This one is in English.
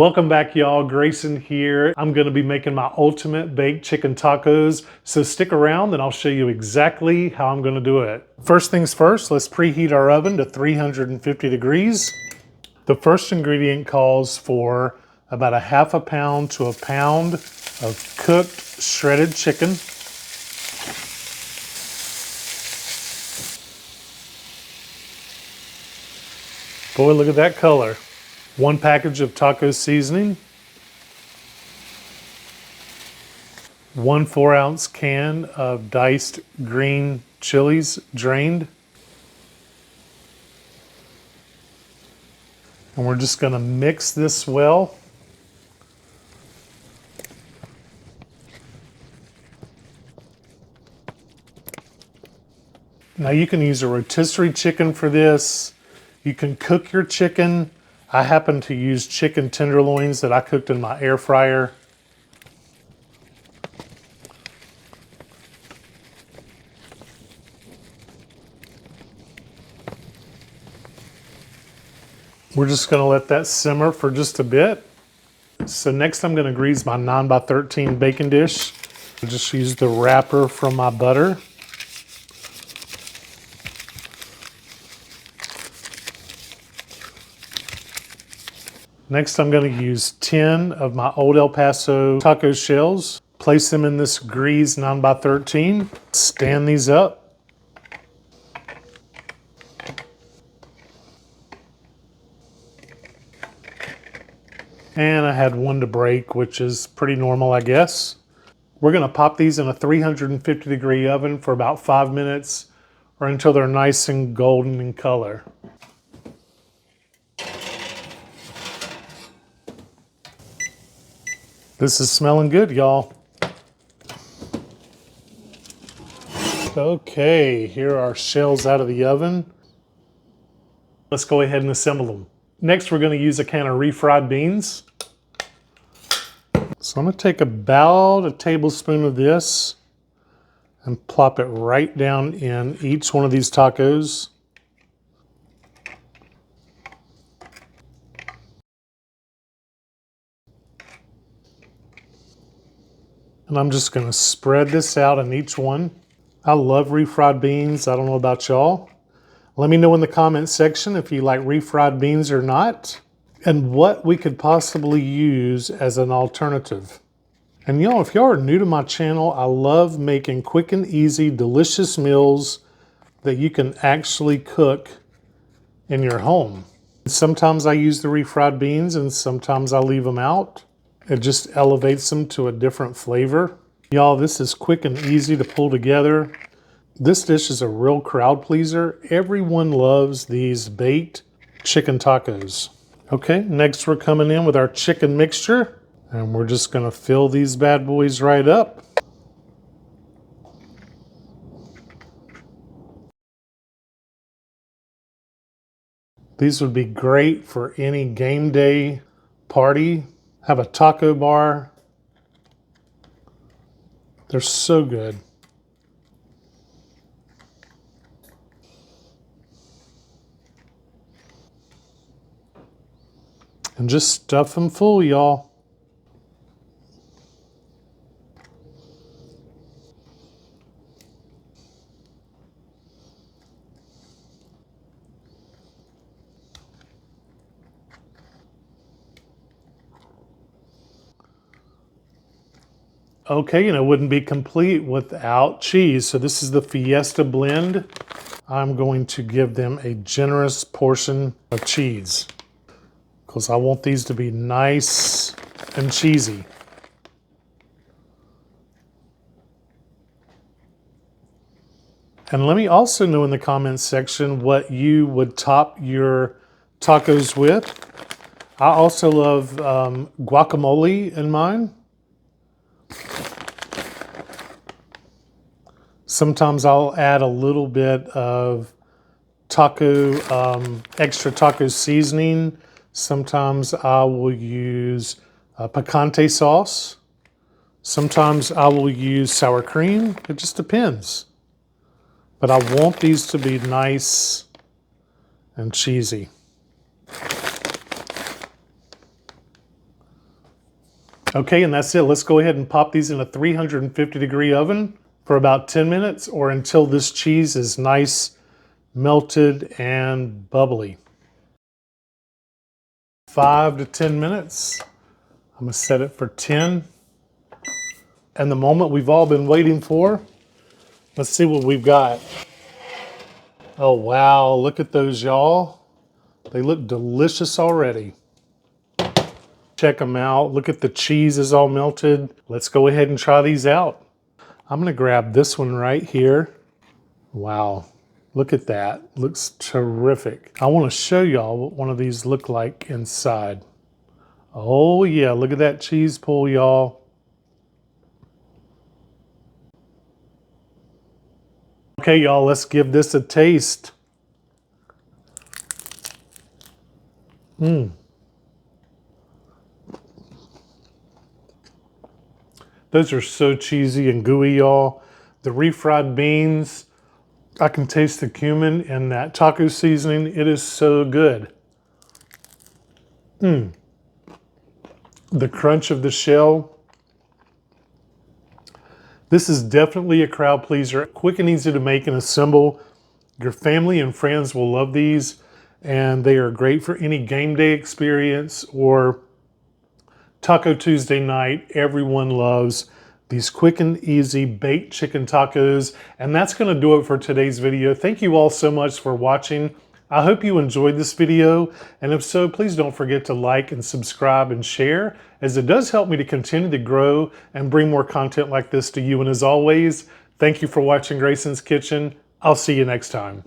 Welcome back, y'all. Grayson here. I'm going to be making my ultimate baked chicken tacos, so stick around and I'll show you exactly how I'm going to do it. First things first, let's preheat our oven to 350 degrees. The first ingredient calls for about a half a pound to a pound of cooked shredded chicken. Boy, look at that color. 1 package of taco seasoning, 1 4-ounce can of diced green chilies drained. And we're just going to mix this well. Now you can use a rotisserie chicken for this. You can cook your chicken. I happen to use chicken tenderloins that I cooked in my air fryer. We're just going to let that simmer for just a bit. So next I'm going to grease my 9x13 baking dish. I just use the wrapper from my butter. Next I'm going to use 10 of my old El Paso taco shells. Place them in this greased 9x13. Stand these up. And I had one to break, which is pretty normal, I guess. We're going to pop these in a 350 degree oven for about 5 minutes or until they're nice and golden in color. This is smelling good, y'all. Okay, here are our shells out of the oven. Let's go ahead and assemble them. Next, we're going to use a can of refried beans. So I'm going to take about a tablespoon of this and plop it right down in each one of these tacos. And I'm just going to spread this out in each one. I love refried beans. I don't know about y'all. Let me know in the comment section if you like refried beans or not, and what we could possibly use as an alternative. And y'all, if y'all are new to my channel, I love making quick and easy, delicious meals that you can actually cook in your home. Sometimes I use the refried beans and sometimes I leave them out. It just elevates them to a different flavor. Y'all, this is quick and easy to pull together. This dish is a real crowd pleaser. Everyone loves these baked chicken tacos. Okay, next we're coming in with our chicken mixture, and we're just gonna fill these bad boys right up. These would be great for any game day party. Have a taco bar. They're so good. And just stuff them full, y'all. Okay, and it wouldn't be complete without cheese. So this is the Fiesta blend. I'm going to give them a generous portion of cheese because I want these to be nice and cheesy. And let me also know in the comments section what you would top your tacos with. I also love guacamole in mine. Sometimes I'll add a little bit of extra taco seasoning. Sometimes I will use picante sauce. Sometimes I will use sour cream. It just depends. But I want these to be nice and cheesy. Okay, and that's it. Let's go ahead and pop these in a 350-degree oven for about 10 minutes or until this cheese is nice, melted, and bubbly. 5 to 10 minutes. I'm gonna set it for 10. And the moment we've all been waiting for, let's see what we've got. Oh wow, look at those, y'all. They look delicious already. Check them out. Look at the cheese is all melted. Let's go ahead and try these out. I'm gonna grab this one right here. Wow, look at that. Looks terrific. I wanna show y'all what one of these look like inside. Oh yeah, look at that cheese pull, y'all. Okay, y'all, let's give this a taste. Those are so cheesy and gooey, y'all. The refried beans, I can taste the cumin and that taco seasoning. It is so good. The crunch of the shell. This is definitely a crowd pleaser. Quick and easy to make and assemble. Your family and friends will love these, and they are great for any game day experience or Taco Tuesday night. Everyone loves these quick and easy baked chicken tacos. And that's gonna do it for today's video. Thank you all so much for watching. I hope you enjoyed this video. And if so, please don't forget to like and subscribe and share, as it does help me to continue to grow and bring more content like this to you. And as always, thank you for watching Grayson's Kitchen. I'll see you next time.